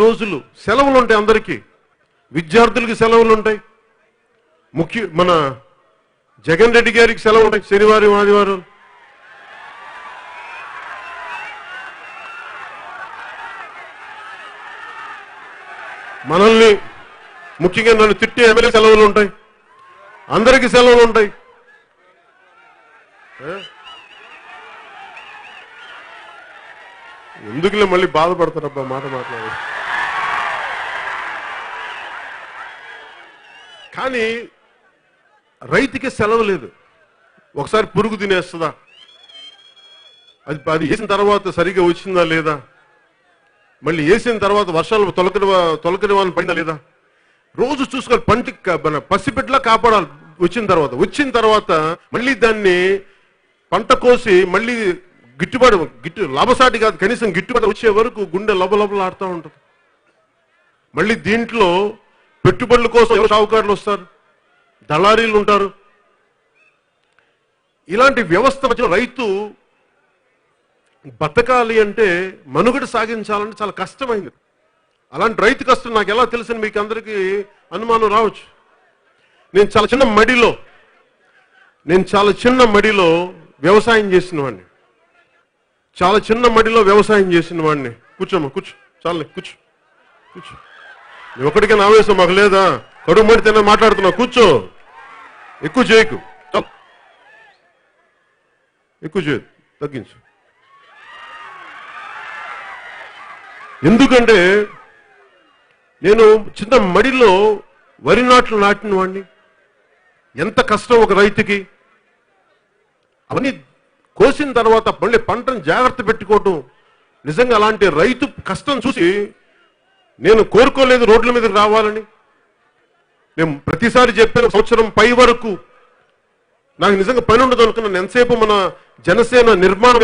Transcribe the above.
రోజులు సెలవులు ఉంటాయి, అందరికీ విద్యార్థులకి సెలవులు ఉంటాయి, మన జగన్ రెడ్డి గారికి సెలవు ఉంటాయి శనివారం ఆదివారం. మనల్ని ముఖ్యంగా నన్ను తిట్టే ఎమ్మెల్యే సెలవులు ఉంటాయి, అందరికీ సెలవులు ఉంటాయి. ఎందుకులే మళ్ళీ బాధపడతారబ్బా మాట మాట్లాడి. కానీ రైతుకి సెలవు లేదు. ఒకసారి పురుగు తినేస్తుందా, అది వేసిన తర్వాత సరిగా వచ్చిందా లేదా, మళ్ళీ వేసిన తర్వాత వర్షాలు తొలకని వాళ్ళని పడిందా లేదా, రోజు చూసుకోవాలి. మన పసిబిడ్డలా కాపాడాలి. వచ్చిన తర్వాత మళ్ళీ దాన్ని పంట కోసి మళ్ళీ గిట్టు లాభసాటి కాదు, కనీసం గిట్టుబాటు వచ్చే వరకు గుండె లబలబలాడుతూ ఉంటుంది. మళ్ళీ దీంట్లో పెట్టుబడుల కోసం ఎవరు షావుకారులు వస్తారు, దళారీలు ఉంటారు. ఇలాంటి వ్యవస్థ మధ్య రైతు బతకాలి అంటే, మనుగడ సాగించాలంటే చాలా కష్టమైంది. అలాంటి రైతు కష్టం నాకు ఎలా తెలుసని మీకు అందరికీ అనుమానం రావచ్చు. నేను చాలా చిన్న మడిలో వ్యవసాయం చేసిన వాడిని. కూర్చోమ్మా, చాలే కూర్చో. ఒకటికైనా ఆవేశం మాకు లేదా? కడుగు మడి తిన్న మాట్లాడుతున్నావు, కూర్చో. ఎక్కువ చేయకు, ఎక్కువ చేయదు, తగ్గించు. ఎందుకంటే నేను చిన్న మడిలో వరి నాట్లు నాటిన వాడిని. ఎంత కష్టం ఒక రైతుకి. అవన్నీ కోసిన తర్వాత మళ్ళీ పంటను జాగ్రత్త పెట్టుకోవటం. నిజంగా అలాంటి రైతు కష్టం చూసి నేను కోరుకోలేదు రోడ్ల మీదకి రావాలని. నేను ప్రతిసారి చెప్పాను, సంవత్సరం పై వరకు నాకు నిజంగా పని ఉండదు అనుకున్నాను. ఎంతసేపు మన జనసేన నిర్మాణ